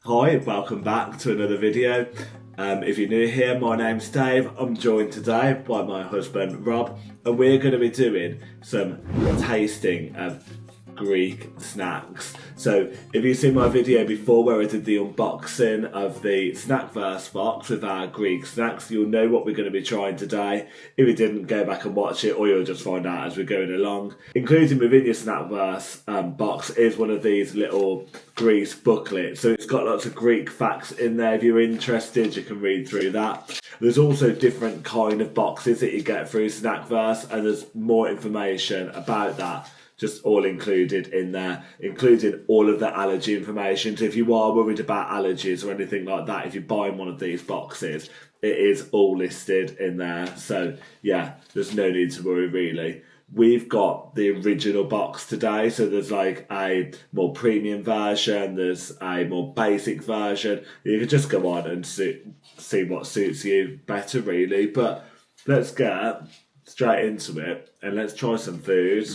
Hi, welcome back to another video. If you're new here, my name's Dave. I'm joined today by my husband Rob, and we're going to be doing some tasting of Greek snacks. So if you've seen my video before where I did the unboxing of the Snackverse box with our Greek snacks, you'll know what we're going to be trying today. If you didn't, go back and watch it, or you'll just find out as we're going along. Including within your Snackverse box is one of these little Greece booklets. So it's got lots of Greek facts in there. If you're interested, you can read through that. There's also different kind of boxes that you get through Snackverse, and there's more information about that just all included in there, including all of the allergy information. So if you are worried about allergies or anything like that, if you're buying one of these boxes, it is all listed in there. So yeah, there's no need to worry really. We've got the original box today, so there's like a more premium version, there's a more basic version. You can just go on and see what suits you better really. But let's get straight into it and let's try some food.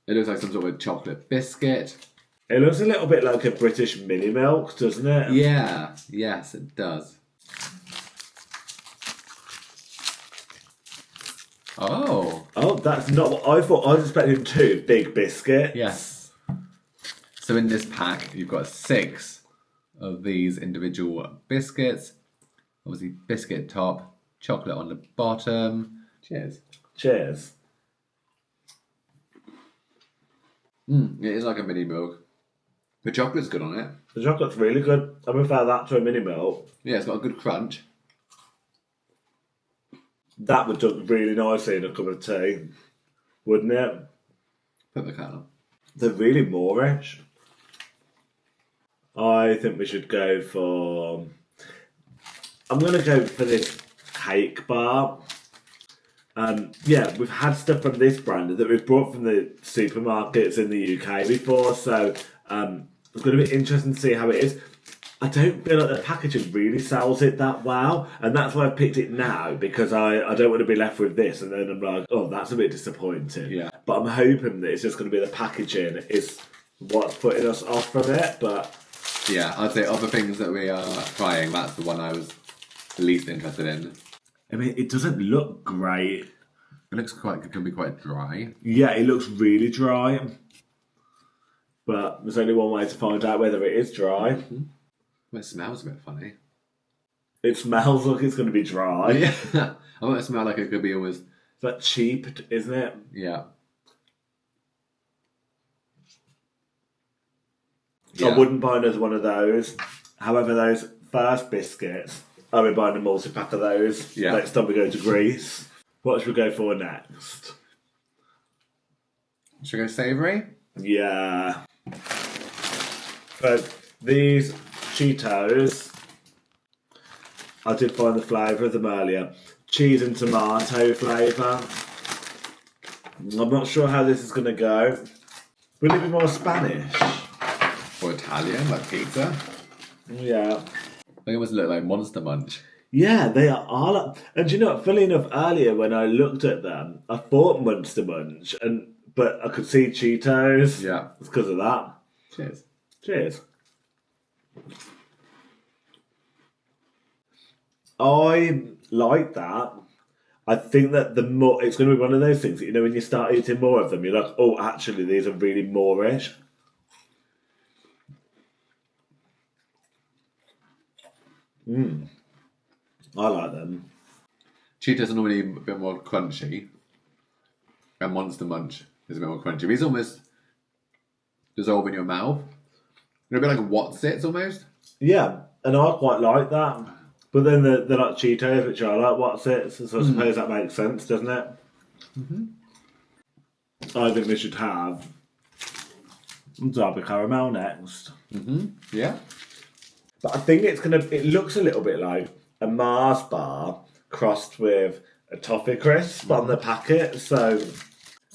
It looks like some sort of chocolate biscuit. It looks a little bit like a British mini milk, doesn't it? Yeah, yes, it does. Oh, That's not what I thought. I was expecting two big biscuits. yes. So in this pack, you've got 6 of these individual biscuits. Obviously, biscuit top, chocolate on the bottom. Cheers. Cheers. It is like a mini milk. The chocolate's good on it. The chocolate's really good. I prefer that to a mini milk. Yeah, it's got a good crunch. That would look really nicely in a cup of tea, wouldn't it? Put the cat on. They're really Moorish. I think we should go for... I'm going to go for this cake bar. Yeah, we've had stuff from this brand that we've brought from the supermarkets in the UK before, so it's going to be interesting to see how it is. I don't feel like the packaging really sells it that well, and that's why I picked it now, because I don't want to be left with this, and then I'm like, oh, that's a bit disappointing. Yeah. But I'm hoping that it's just going to be the packaging is what's putting us off from it, but... Yeah, I'd say of the things that we are trying, that's the one I was least interested in. I mean, it doesn't look great. It looks it can be quite dry. Yeah, it looks really dry. But there's only one way to find out whether it is dry. Well, it smells a bit funny. It smells like it's going to be dry. Yeah, I want it to smell like it could be almost... It's like cheap, isn't it? Yeah. I wouldn't buy another one of those. However, those first biscuits, I'll be buying a multi-pack of those next time we go to Greece. What should we go for next? Should we go savoury? Yeah. But these Cheetos, I did find the flavour of them earlier. Cheese and tomato flavour. I'm not sure how this is going to go. Will it be more Spanish? Or Italian, like pizza? Yeah. They almost look like Monster Munch. Yeah, they are like... And do you know what, funny enough, earlier when I looked at them, I thought Monster Munch, but I could see Cheetos. Yeah. It's because of that. Cheers. Cheers. I like that. I think that the more... It's going to be one of those things that, you know, when you start eating more of them, you're like, oh, actually, these are really Moorish. I like them. Cheetos are normally a bit more crunchy. And Monster Munch is a bit more crunchy. But it's almost dissolve in your mouth. They're a bit like What's-Its almost. Yeah, and I quite like that. But then they're like Cheetos, which I like What's-Its, so I suppose that makes sense, doesn't it? I think we should have Derby Caramel next. Yeah. But I think it looks a little bit like a Mars bar crossed with a toffee crisp on the packet. So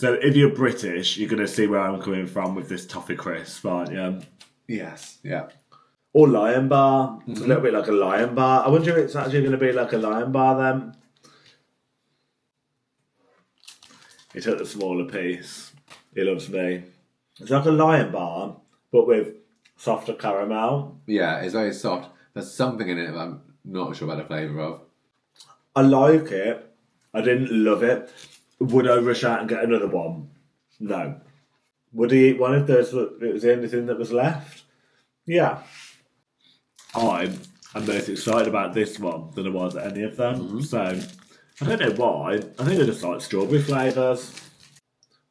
if you're British, you're going to see where I'm coming from with this toffee crisp, aren't you? Yes. Yeah. Or Lion Bar. It's a little bit like a Lion Bar. I wonder if it's actually going to be like a Lion Bar then. He took the smaller piece. He loves me. It's like a Lion Bar, but with softer caramel. Yeah, it's very soft. There's something in it that I'm not sure about the flavour of. I like it. I didn't love it. Would I rush out and get another one? No. Would he eat one if it was the only thing that was left? Yeah. I'm most excited about this one than I was at any of them. So, I don't know why. I think I just like strawberry flavours.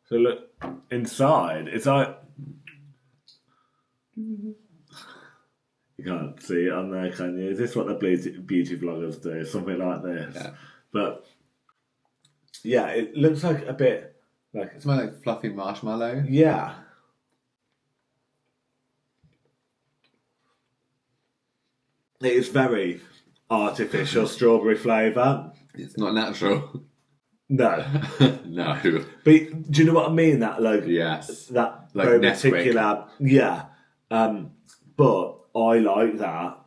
So look, inside, it's like... You can't see it on there, can you? Is this what the beauty vloggers do? Something like this. Yeah. But, yeah, it looks like a bit... like It smells like fluffy marshmallow. Yeah. It is very artificial strawberry flavour. It's not natural. No. No. But do you know what I mean? That Yes. that Like very Nesquik. particular, yeah. But I like that,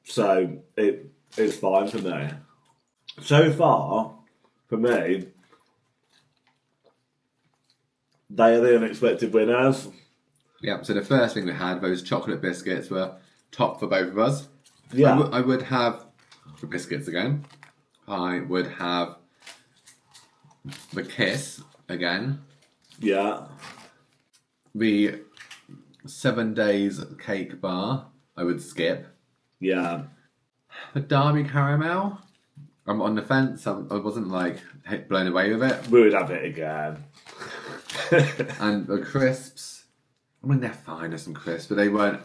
so it's fine for me. So far, for me, they are the unexpected winners. Yeah, so the first thing we had, those chocolate biscuits, were top for both of us. Yeah, I would have the biscuits again. I would have the Kiss again. yeah, The 7 days cake bar, I would skip. yeah. The Derby caramel, I'm on the fence. I wasn't like blown away with it. We would have it again. And the crisps, I mean, they're fine, there's some crisps, but they weren't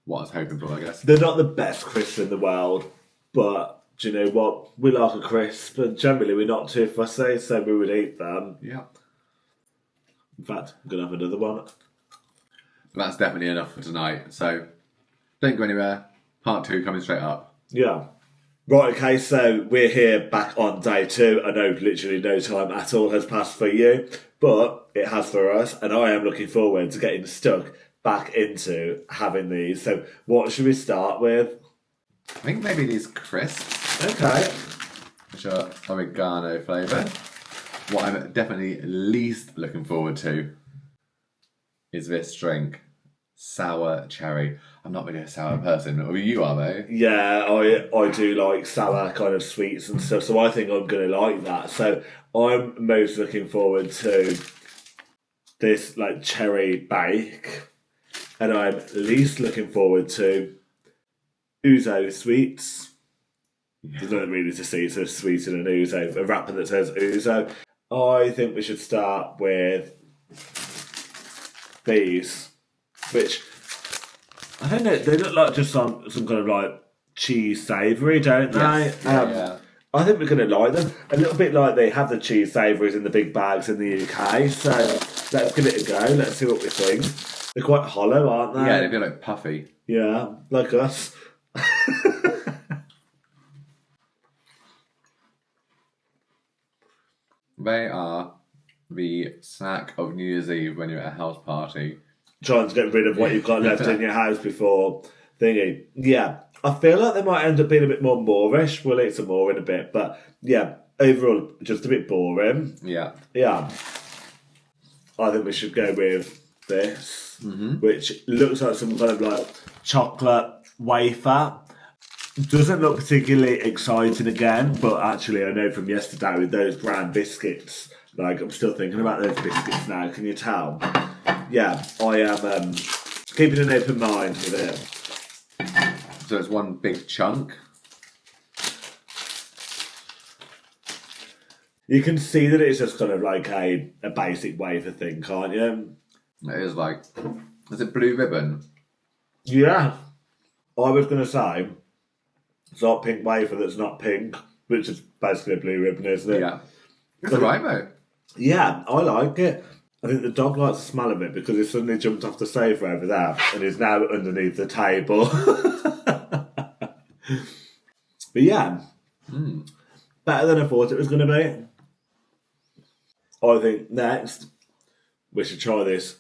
what I was hoping for, I guess. They're not the best crisps in the world, but do you know what? We like a crisp, and generally we're not too fussy, so we would eat them. Yeah. In fact, I'm going to have another one. That's definitely enough for tonight. So don't go anywhere. Part 2 coming straight up. Yeah. Right, okay, so we're here back on day 2. I know literally no time at all has passed for you, but it has for us, and I am looking forward to getting stuck back into having these. So what should we start with? I think maybe these crisps, Okay. which are oregano flavour. What I'm definitely least looking forward to is this drink, sour cherry. I'm not really a sour person. Or you are, though. Yeah, I do like sour kind of sweets and stuff, so I think I'm going to like that. So I'm most looking forward to this like cherry bake, and I'm least looking forward to ouzo sweets. There's nothing really to see, so sweet in an ouzo, a wrapper that says ouzo. I think we should start with these, which I don't know. They look like just some kind of like cheese savoury, don't they? Yes. Yeah. I think we're going to like them. A little bit like they have the cheese savouries in the big bags in the UK. So let's give it a go. Let's see what we think. They're quite hollow, aren't they? Yeah, they feel like puffy. Yeah, like us. They are the snack of New Year's Eve when you're at a house party. Trying to get rid of what you've got left in your house before thingy. Yeah, I feel like they might end up being a bit more Moorish. We'll eat some more in a bit, but yeah, overall, just a bit boring. Yeah. Yeah, I think we should go with this, which looks like some kind of like chocolate wafer. Doesn't look particularly exciting again, but actually I know from yesterday with those brown biscuits, like I'm still thinking about those biscuits now, can you tell? Yeah, I am keeping an open mind with it. So it's one big chunk. You can see that it's just kind of like a basic wafer thing, can't you? It is like, is it blue ribbon? Yeah. I was going to say, it's not pink wafer that's not pink, which is basically a blue ribbon, isn't it? Yeah. It's alright though. Yeah, I like it. I think the dog likes the smell of it because he suddenly jumped off the sofa over there and is now underneath the table. But yeah, better than I thought it was going to be. I think next we should try this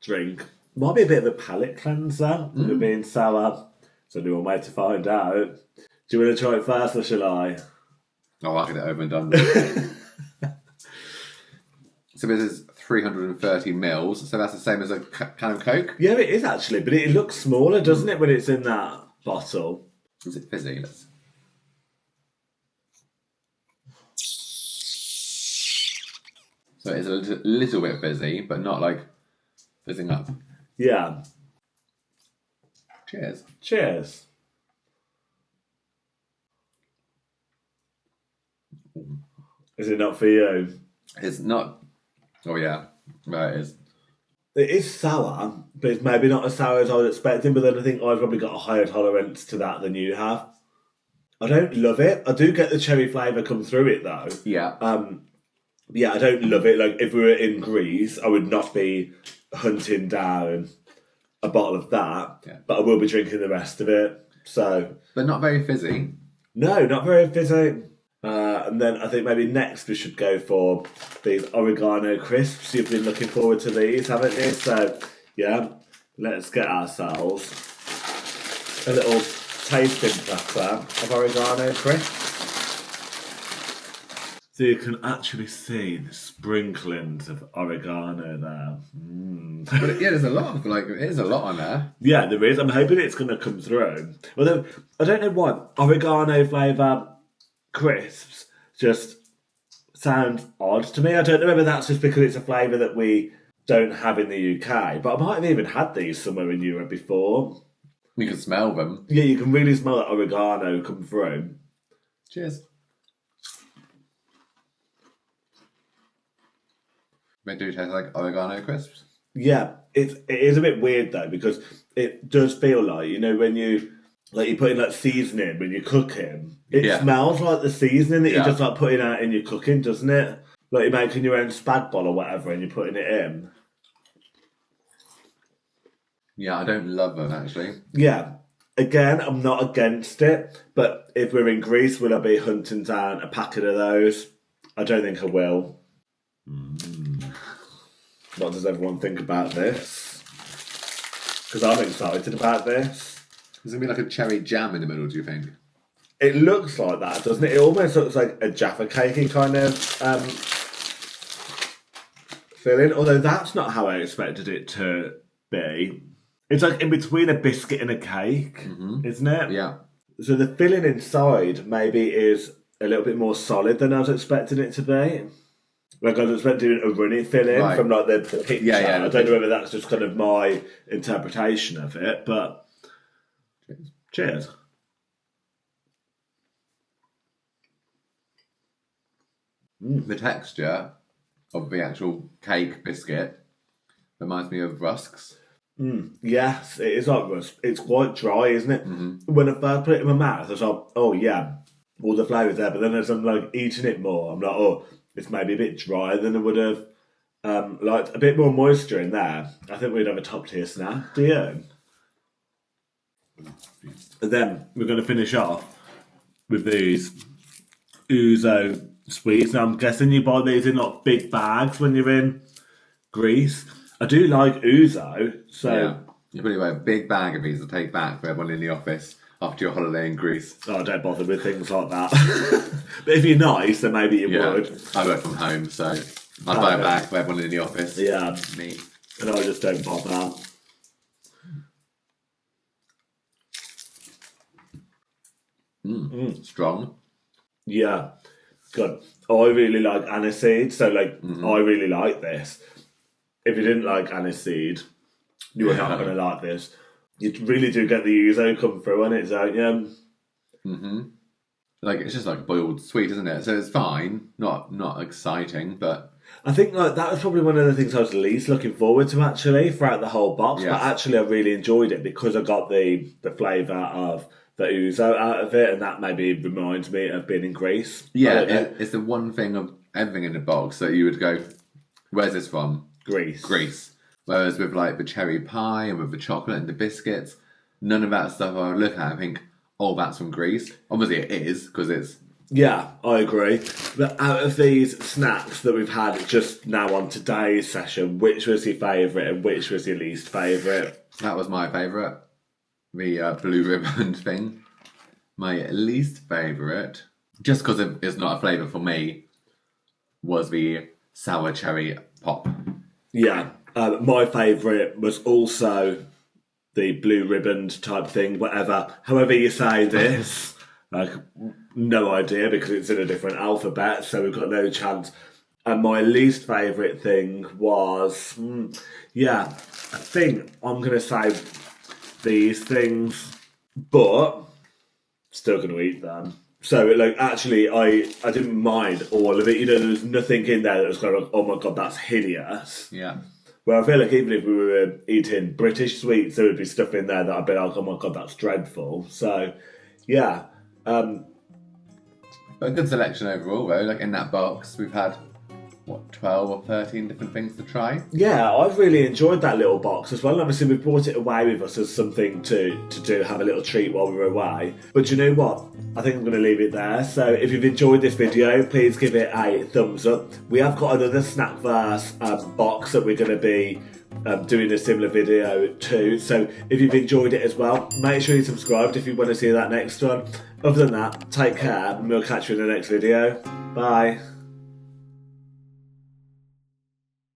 drink. Might be a bit of a palate cleanser with it being sour. There's only one way to find out. Do you want to try it first or shall I? Oh, I'll get it over and done with. So this is 330 mils, so that's the same as a can of Coke. Yeah, it is actually, but it looks smaller, doesn't it, when it's in that bottle? Is it fizzy? So it's a little bit fizzy, but not like fizzing up. Yeah. Cheers. Cheers. Is it not for you? It's not. Oh yeah, right. It is. It is sour, but it's maybe not as sour as I was expecting. But then I think I've probably got a higher tolerance to that than you have. I don't love it. I do get the cherry flavour come through it though. Yeah. Yeah, I don't love it. Like if we were in Greece, I would not be hunting down a bottle of that. Yeah. But I will be drinking the rest of it. So, But not very fizzy. no, not very fizzy. And then I think maybe next we should go for these Oregano crisps. You've been looking forward to these, haven't you? So, yeah, let's get ourselves a little tasting platter of Oregano crisps. So you can actually see the sprinklings of oregano there. But yeah, there's a lot of it is a lot on there. Yeah, there is. I'm hoping it's going to come through. Although, I don't know why, oregano flavour crisps just sound odd to me. I don't know whether that's just because it's a flavour that we don't have in the UK, but I might have even had these somewhere in Europe before. You can smell them. Yeah, you can really smell that oregano come through. Cheers. They do taste like oregano crisps. Yeah, it is a bit weird though, because it does feel like, you know, when you put in like seasoning when you're cooking, it smells like the seasoning that you're just like putting out in your cooking, doesn't it? Like you're making your own spag bol or whatever and you're putting it in. Yeah, I don't love them actually. Yeah. Again, I'm not against it, but if we're in Greece, will I be hunting down a packet of those? I don't think I will. What does everyone think about this? Because I'm excited about this. Is there going to be like a cherry jam in the middle, do you think? It looks like that, doesn't it? It almost looks like a Jaffa cakey kind of filling, although that's not how I expected it to be. It's like in between a biscuit and a cake, isn't it? Yeah. So the filling inside maybe is a little bit more solid than I was expecting it to be. Like I was expecting a runny filling from like the picture. Yeah, I don't know whether that's just kind of my interpretation of it, but cheers. The texture of the actual cake biscuit reminds me of rusks. Yes, it is like rusk. It's quite dry, isn't it? When I first put it in my mouth, I was like, oh yeah, all the flavour's there. But then as I'm like eating it more, I'm like, oh, it's maybe a bit drier than I would have liked. A bit more moisture in there. I think we'd have a top tier snack. Do you? And then we're going to finish off with these ouzo sweets. Now I'm guessing you buy these in like big bags when you're in Greece. I do like ouzo, so Yeah. You probably buy a big bag of these to take back for everyone in the office after your holiday in Greece. oh, don't bother with things like that. But if you're nice, then maybe you would. I work from home, so I buy a bag for everyone in the office. Yeah, Me. and I just don't bother. Strong. Yeah, good. I really like aniseed, so like I really like this. If you didn't like aniseed, you are not going to like this. You really do get the ouzo come through on it, don't you? Like it's just like boiled sweet, isn't it? So it's fine, not exciting, but I think like that was probably one of the things I was least looking forward to actually throughout the whole box. Yes. But actually, I really enjoyed it because I got the flavour of the ouzo out of it, and that maybe reminds me of being in Greece. yeah, it's the one thing of everything in the box that you would go, where's this from? Greece. Whereas with like the cherry pie and with the chocolate and the biscuits, none of that stuff I would look at and think, oh, that's from Greece. Obviously it is, because it's... Yeah, I agree. But out of these snacks that we've had just now on today's session, which was your favourite and which was your least favourite? That was my favourite. The blue ribbon thing. My least favourite, just because it's not a flavour for me, was the sour cherry pop. Yeah, my favourite was also the blue ribboned type thing, whatever. However you say this, like, no idea because it's in a different alphabet, so we've got no chance. And my least favourite thing was, I think I'm going to say these things, but still going to eat them. So, like, actually, I didn't mind all of it. You know, there was nothing in there that was kind of, oh my God, that's hideous. Yeah. Well, I feel like even if we were eating British sweets, there would be stuff in there that I'd be like, oh my God, that's dreadful. So, yeah. But a good selection overall, though. Like in that box, we've had, 12 or 13 different things to try? Yeah, I've really enjoyed that little box as well. And obviously, we brought it away with us as something to do, have a little treat while we were away. But you know what? I think I'm going to leave it there. So if you've enjoyed this video, please give it a thumbs up. We have got another Snackverse box that we're going to be doing a similar video to. So if you've enjoyed it as well, make sure you're subscribed if you want to see that next one. Other than that, take care and we'll catch you in the next video. Bye.